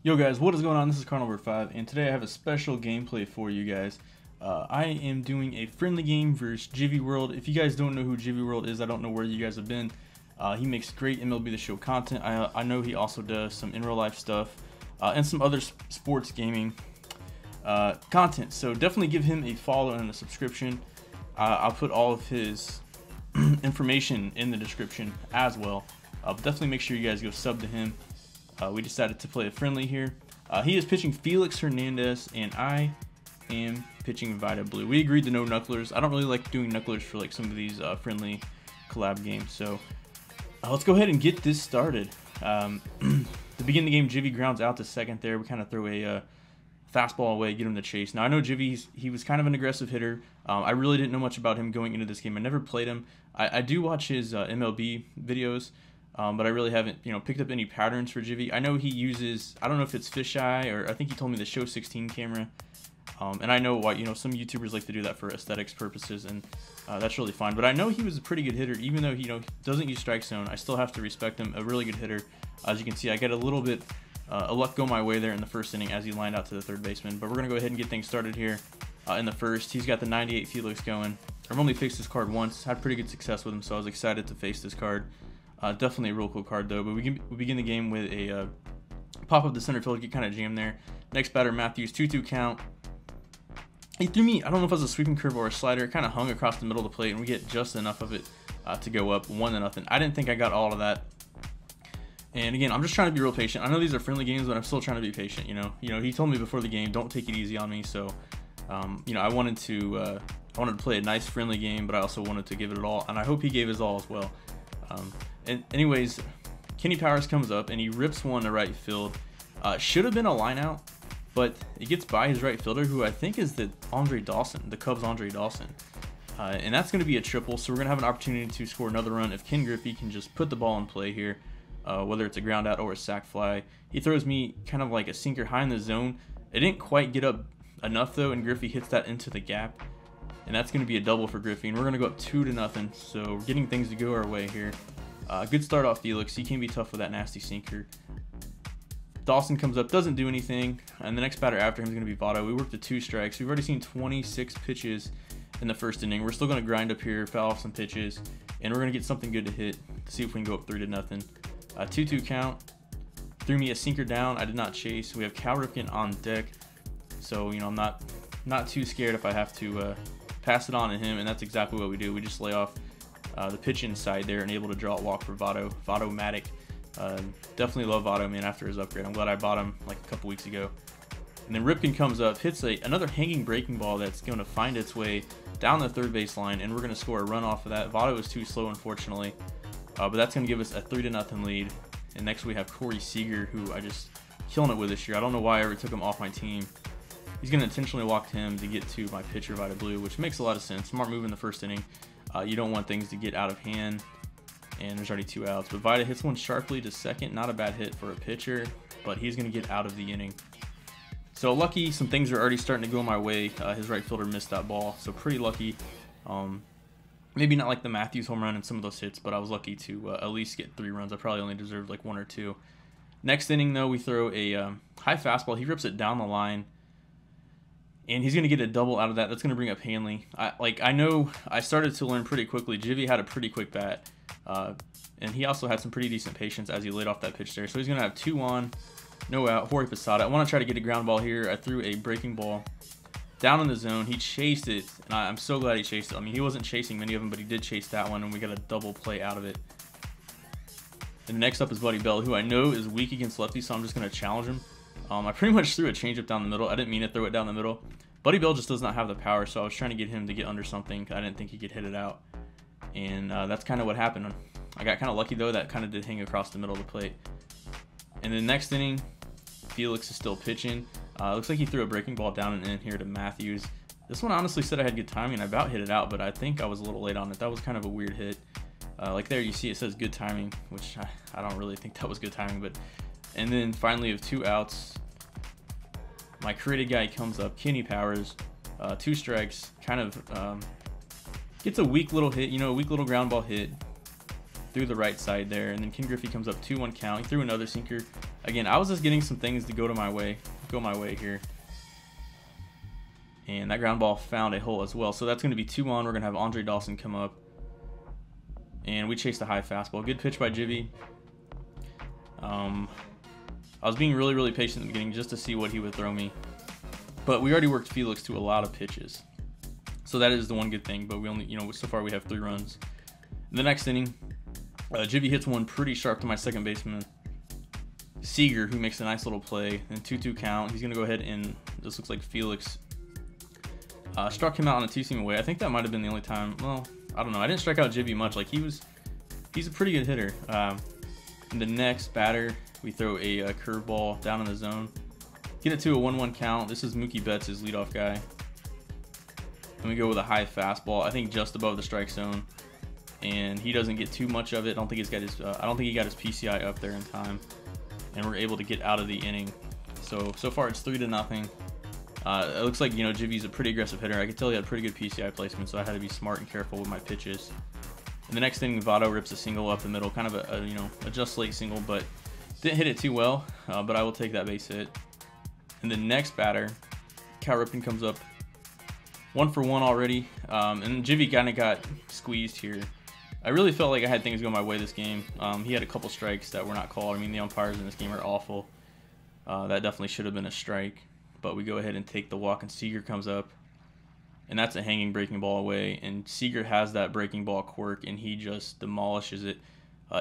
Yo guys, what is going on? This is Cardinalbird5 and today I have a special gameplay for you guys. I am doing a friendly game versus GyviWorld. If you guys don't know who GyviWorld is, I don't know where you guys have been. He makes great MLB The Show content. I know he also does some in real life stuff and some other sports gaming content. So definitely give him a follow and a subscription. I'll put all of his information in the description as well. But definitely make sure you guys go sub to him. We decided to play a friendly here. He is pitching Felix Hernandez, and I am pitching Vida Blue. We agreed to no knucklers. I don't really like doing knucklers for like some of these friendly collab games. So let's go ahead and get this started. To begin the game, Jivy grounds out to second there. We kind of throw a fastball away, get him to chase. Now I know Jivy, he was kind of an aggressive hitter. I really didn't know much about him going into this game. I never played him. I do watch his MLB videos. But I really haven't, picked up any patterns for Jivy. I know he uses, I don't know if it's fisheye or I think he told me the Show 16 camera. And I know why, some YouTubers like to do that for aesthetics purposes, and that's really fine. But I know he was a pretty good hitter, even though he, doesn't use strike zone. I still have to respect him. A really good hitter. As you can see, I get a little bit of luck go my way there in the first inning as he lined out to the third baseman. But we're gonna go ahead and get things started here in the first. He's got the 98 Felix going. I've only faced this card once, had pretty good success with him, so I was excited to face this card. Definitely a real cool card though, but we begin the game with a pop up the center field, get kind of jammed there. Next batter, Matthews, 2-2 count. He threw me, I don't know if it was a sweeping curve or a slider, kind of hung across the middle of the plate, and we get just enough of it to go up 1-0. I didn't think I got all of that. And again, I'm just trying to be real patient. I know these are friendly games, but I'm still trying to be patient. He told me before the game, don't take it easy on me. So, I wanted to play a nice friendly game, but I also wanted to give it all, and I hope he gave his all as well. And anyways, Kenny Powers comes up and he rips one to right field. Should have been a line out, but it gets by his right fielder, who I think is the Cubs Andre Dawson. And that's going to be a triple, so we're going to have an opportunity to score another run if Ken Griffey can just put the ball in play here, whether it's a ground out or a sac fly. He throws me kind of like a sinker high in the zone. It didn't quite get up enough though, and Griffey hits that into the gap. And that's going to be a double for Griffey, and we're going to go up 2-0, so we're getting things to go our way here. Good start off Felix. He can be tough with that nasty sinker. Dawson comes up, doesn't do anything, and the next batter after him is going to be Votto. We worked to 2 strikes. We've already seen 26 pitches in the first inning. We're still going to grind up here, foul off some pitches, and we're going to get something good to hit to see if we can go up 3-0. 2-2 count. Threw me a sinker down. I did not chase. We have Cal Ripken on deck, so I'm not too scared if I have to pass it on to him, and that's exactly what we do. We just lay off the pitch inside there and able to draw a walk for Votto-matic. Definitely love Votto, man, after his upgrade. I'm glad I bought him like a couple weeks ago. And then Ripken comes up, hits another hanging breaking ball that's going to find its way down the third base line, and we're going to score a run off of that. Votto is too slow, unfortunately, but that's going to give us a 3-0 lead. And next we have Corey Seager, who I just killing it with this year. I don't know why I ever took him off my team. He's going to intentionally walk him to get to my pitcher, Vida Blue, which makes a lot of sense. Smart move in the first inning. You don't want things to get out of hand, and there's already 2 outs. But Vida hits one sharply to second. Not a bad hit for a pitcher, but he's going to get out of the inning. So lucky, some things are already starting to go my way. His right fielder missed that ball, so pretty lucky. Maybe not like the Matthews home run and some of those hits, but I was lucky to at least get 3 runs. I probably only deserved like 1 or 2. Next inning, though, we throw a high fastball. He rips it down the line. And he's going to get a double out of that. That's going to bring up Hanley. I know I started to learn pretty quickly. Jivy had a pretty quick bat. And he also had some pretty decent patience as he laid off that pitch there. So he's going to have 2 on, no out. Jorge Posada. I want to try to get a ground ball here. I threw a breaking ball down in the zone. He chased it, and I'm so glad he chased it. I mean, he wasn't chasing many of them, but he did chase that one, and we got a double play out of it. And next up is Buddy Bell, who I know is weak against lefties, so I'm just going to challenge him. I pretty much threw a changeup down the middle. I didn't mean to throw it down the middle. Buddy Bell just does not have the power, so I was trying to get him to get under something. I didn't think he could hit it out. And that's kind of what happened. I got kind of lucky, though. That kind of did hang across the middle of the plate. And then next inning, Felix is still pitching. Looks like he threw a breaking ball down and in here to Matthews. This one honestly said I had good timing. I about hit it out, but I think I was a little late on it. That was kind of a weird hit. Like there you see it says good timing, which I don't really think that was good timing. But and then finally, with 2 outs, my creative guy comes up, Kenny Powers, 2 strikes, kind of gets a weak little hit, a weak little ground ball hit through the right side there. And then Ken Griffey comes up 2-1 count. He threw another sinker Again, I was just getting some things to go my way here. And that ground ball found a hole as well. So that's going to be 2 on. We're going to have Andre Dawson come up. And we chased a high fastball. Good pitch by Givy. I was being really patient in the beginning just to see what he would throw me. But we already worked Felix to a lot of pitches. So that is the one good thing. But we only, so far we have 3 runs. In the next inning, Givy hits one pretty sharp to my second baseman, Seager, who makes a nice little play. And 2-2 count. He's going to go ahead and, this looks like Felix struck him out on a 2-seam away. I think that might have been the only time. Well, I don't know. I didn't strike out Givy much. Like, he's a pretty good hitter. In the next batter, we throw a curveball down in the zone. Get it to a 1-1 count. This is Mookie Betts, his leadoff guy. And we go with a high fastball, I think just above the strike zone. And he doesn't get too much of it. I don't think he's got his PCI up there in time. And we're able to get out of the inning. So far it's 3-0. It looks like, Givy's a pretty aggressive hitter. I could tell he had pretty good PCI placement, so I had to be smart and careful with my pitches. In the next inning, Votto rips a single up the middle, kind of a just late single, but didn't hit it too well, but I will take that base hit. And the next batter, Cal Ripken comes up 1-for-1 already, and Givy kind of got squeezed here. I really felt like I had things go my way this game. He had a couple strikes that were not called. I mean, the umpires in this game are awful. That definitely should have been a strike. But we go ahead and take the walk, and Seager comes up. And that's a hanging breaking ball away. And Seager has that breaking ball quirk, and he just demolishes it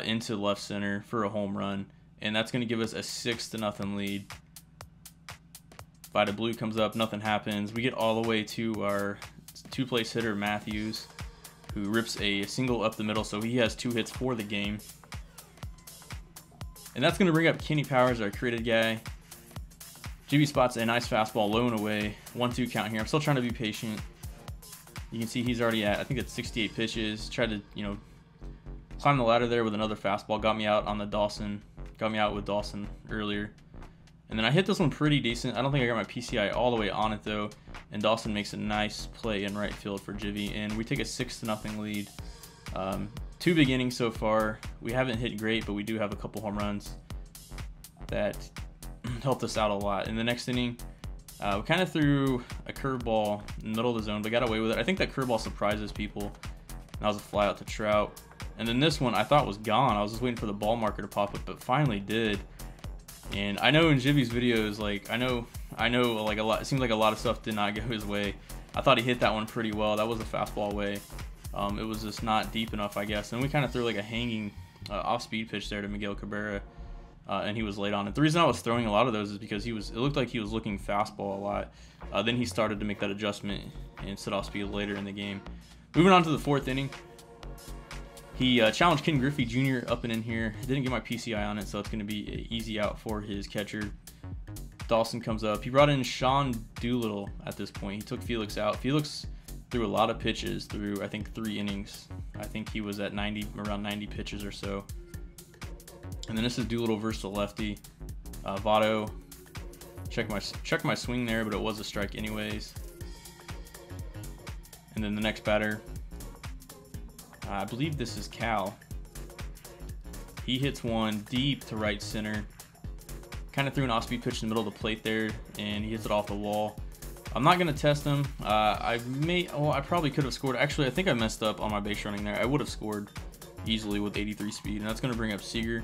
into left center for a home run. And that's going to give us a 6-0 lead. Vida Blue comes up, nothing happens. We get all the way to our 2-place hitter, Matthews, who rips a single up the middle, so he has 2 hits for the game. And that's going to bring up Kenny Powers, our created guy. Givy spots a nice fastball low and away. 1-2 count here. I'm still trying to be patient. You can see he's already at, I think it's 68 pitches. Tried to, climb the ladder there with another fastball. Got me out on the Dawson. Got me out with Dawson earlier. And then I hit this one pretty decent. I don't think I got my PCI all the way on it though. And Dawson makes a nice play in right field for Givy. And we take a 6-0 lead. 2 big innings so far. We haven't hit great, but we do have a couple home runs that helped us out a lot. In the next inning, we kind of threw a curveball in the middle of the zone, but got away with it. I think that curveball surprises people. That was a fly out to Trout. And then this one I thought was gone. I was just waiting for the ball marker to pop up, but finally did. And I know in Givy's videos, like I know like a lot. It seems like a lot of stuff did not go his way. I thought he hit that one pretty well. That was a fastball away. It was just not deep enough, I guess. And we kind of threw like a hanging off-speed pitch there to Miguel Cabrera. And he was late on it. The reason I was throwing a lot of those is because it looked like he was looking fastball a lot. Then he started to make that adjustment and set off speed later in the game. Moving on to the 4th inning. He challenged Ken Griffey Jr. up and in here. Didn't get my PCI on it, so it's going to be an easy out for his catcher. Dawson comes up. He brought in Sean Doolittle at this point. He took Felix out. Felix threw a lot of pitches through, I think, 3 innings. I think he was at around 90 pitches or so. And then this is Doolittle versus the lefty. Votto. Check my swing there, but it was a strike anyways. And then the next batter, I believe this is Cal. He hits one deep to right center. Kind of threw an off-speed pitch in the middle of the plate there, and he hits it off the wall. I'm not going to test him. I probably could have scored. Actually, I think I messed up on my base running there. I would have scored easily with 83 speed, and that's going to bring up Seager.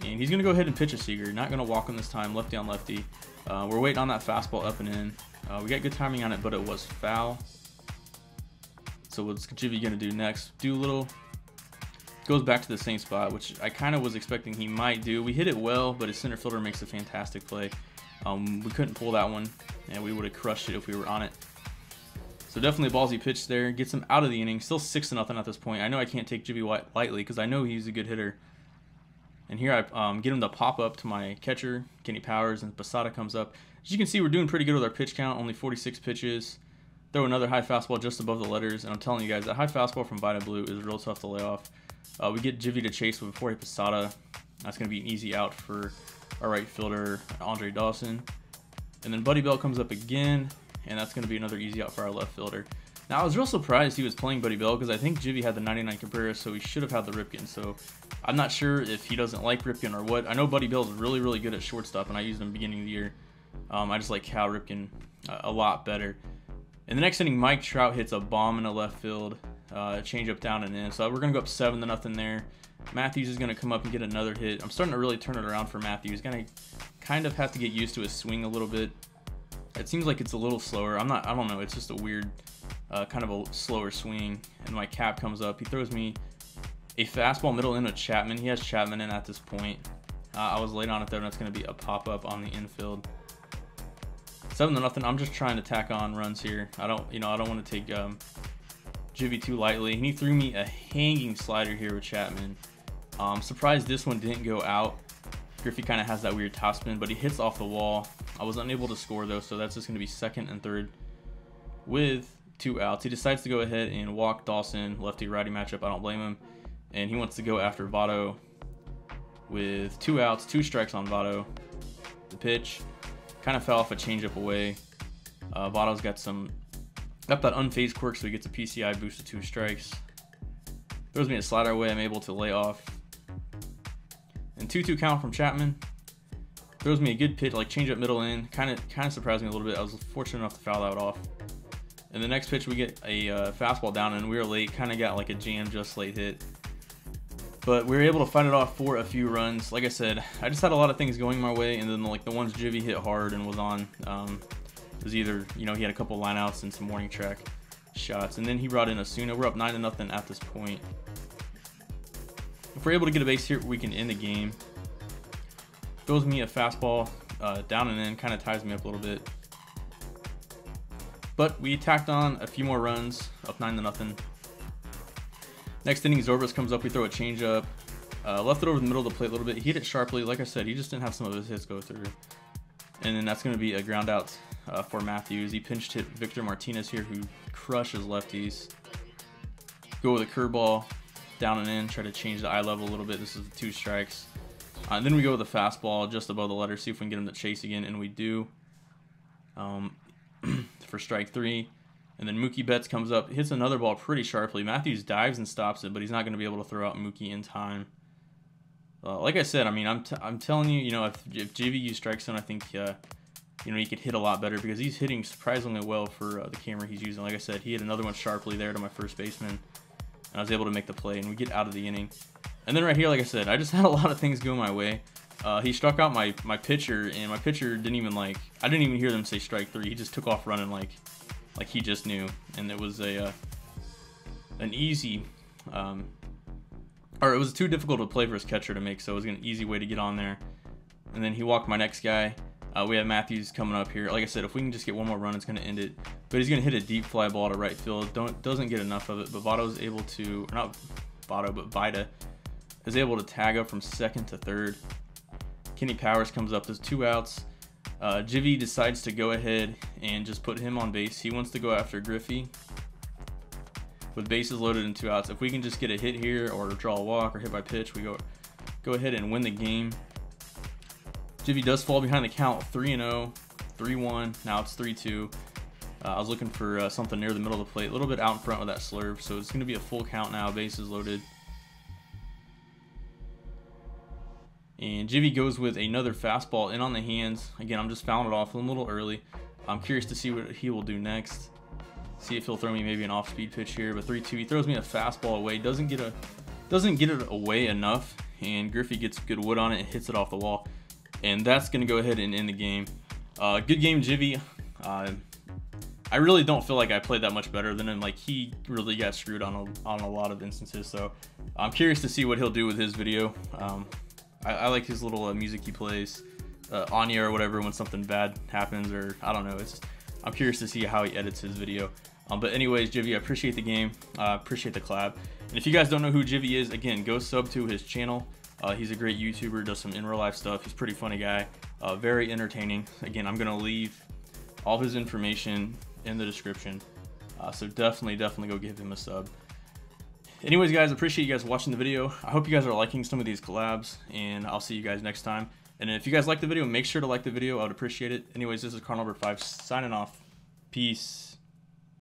And he's going to go ahead and pitch a Seager. Not going to walk him this time, lefty on lefty. We're waiting on that fastball up and in. We got good timing on it, but it was foul. So what's Givy going to do next? Doolittle goes back to the same spot, which I kind of was expecting he might do. We hit it well, but his center fielder makes a fantastic play. We couldn't pull that one, and we would have crushed it if we were on it. So definitely a ballsy pitch there. Gets him out of the inning. Still 6-0 at this point. I know I can't take Givy lightly because I know he's a good hitter. And here I get him to pop up to my catcher, Kenny Powers, and Posada comes up. As you can see, we're doing pretty good with our pitch count, only 46 pitches. Throw another high fastball just above the letters, and I'm telling you guys, that high fastball from Vida Blue is real tough to lay off. We get Givy to chase with Jorge Posada. That's going to be an easy out for our right fielder, Andre Dawson. And then Buddy Bell comes up again, and that's going to be another easy out for our left fielder. Now, I was real surprised he was playing Buddy Bell because I think Givy had the 99 Cabrera, so he should have had the Ripken. So I'm not sure if he doesn't like Ripken or what. I know Buddy Bill's really, really good at shortstop, and I used him beginning of the year. I just like Cal Ripken a lot better. In the next inning, Mike Trout hits a bomb in the left field, change up down and in. So we're going to go up 7-0 there. Matthews is going to come up and get another hit. I'm starting to really turn it around for Matthews. Going to kind of have to get used to his swing a little bit. It seems like it's a little slower. I don't know. It's just a weird, kind of a slower swing. And my cap comes up. He throws me a fastball middle in with Chapman. He has Chapman in at this point. I was late on it though, and it's going to be a pop-up on the infield. 7-0. I'm just trying to tack on runs here. I don't want to take Givy too lightly. And he threw me a hanging slider here with Chapman. I'm surprised this one didn't go out. Griffey kind of has that weird topspin, but he hits off the wall. I was unable to score though, so that's just going to be 2nd and 3rd with 2 outs. He decides to go ahead and walk Dawson, lefty-righty matchup. I don't blame him. And he wants to go after Votto with 2 outs, 2 strikes on Votto. The pitch kind of fell off a changeup away. Votto's got that unfazed quirk, so he gets a PCI boost to 2 strikes. Throws me a slider away. I'm able to lay off. And 2-2 count from Chapman. Throws me a good pitch, like change up middle in. Kind of surprised me a little bit. I was fortunate enough to foul that off. And the next pitch, we get a fastball down, and we were late. Kind of got like a jam just late hit. But we were able to fight it off for a few runs. Like I said, I just had a lot of things going my way, and then like the ones Givy hit hard and was on, it was either, he had a couple lineouts and some warning track shots, and then he brought in Osuna. We're up 9-0 at this point. If we're able to get a base here, we can end the game. Throws me a fastball down and in, kind of ties me up a little bit. But we tacked on a few more runs, up 9-0. Next inning, Zorbas comes up. We throw a changeup. Left it over the middle of the plate a little bit. He hit it sharply. Like I said, he just didn't have some of his hits go through. And then that's going to be a ground out for Matthews. He pinched hit Victor Martinez here, who crushes lefties. Go with a curveball, down and in. Try to change the eye level a little bit. This is 2 strikes. And then we go with a fastball just above the letter. See if we can get him to chase again, and we do. For strike 3. And then Mookie Betts comes up, hits another ball pretty sharply. Matthews dives and stops it, but he's not going to be able to throw out Mookie in time. Like I said, I mean, I'm telling you, if GVU strikes him, I think, he could hit a lot better because he's hitting surprisingly well for the camera he's using. Like I said, he hit another one sharply there to my first baseman, and I was able to make the play, and we get out of the inning. And then right here, like I said, I just had a lot of things go my way. He struck out my pitcher, and my pitcher didn't even I didn't even hear them say strike 3. He just took off running like he just knew, and it was an easy, or it was too difficult to play for his catcher to make, so it was an easy way to get on there. And then he walked my next guy. We have Matthews coming up here. Like I said, if we can just get one more run, it's going to end it. But he's going to hit a deep fly ball to right field. Doesn't get enough of it, but Votto's able to, or not Votto, but Vida is able to tag up from 2nd to 3rd. Kenny Powers comes up. There's 2 outs. Givy decides to go ahead and just put him on base. He wants to go after Griffey with bases loaded and 2 outs. If we can just get a hit here or draw a walk or hit by pitch, we go ahead and win the game. Givy does fall behind the count, 3-0, 3-1. Now it's 3-2. I was looking for something near the middle of the plate, a little bit out in front with that slurve. So it's going to be a full count now, bases loaded. And Givy goes with another fastball in on the hands. Again, I'm just fouling it off a little early. I'm curious to see what he will do next. See if he'll throw me maybe an off-speed pitch here. But 3-2, he throws me a fastball away. Doesn't get it away enough. And Griffey gets good wood on it and hits it off the wall. And that's going to go ahead and end the game. Good game, Givy. I really don't feel like I played that much better than him. Like, he really got screwed on a lot of instances. So I'm curious to see what he'll do with his video. I like his little music he plays, Anya or whatever, when something bad happens, or I don't know. I'm curious to see how he edits his video. But anyways, Givy, I appreciate the game. Appreciate the collab. And if you guys don't know who Givy is, again, go sub to his channel. He's a great YouTuber, does some in real life stuff. He's a pretty funny guy, very entertaining. Again, I'm gonna leave all his information in the description. So definitely go give him a sub. Anyways, guys, appreciate you guys watching the video. I hope you guys are liking some of these collabs, and I'll see you guys next time. And if you guys like the video, make sure to like the video. I would appreciate it. Anyways, this is Cardinalbird5 signing off. Peace.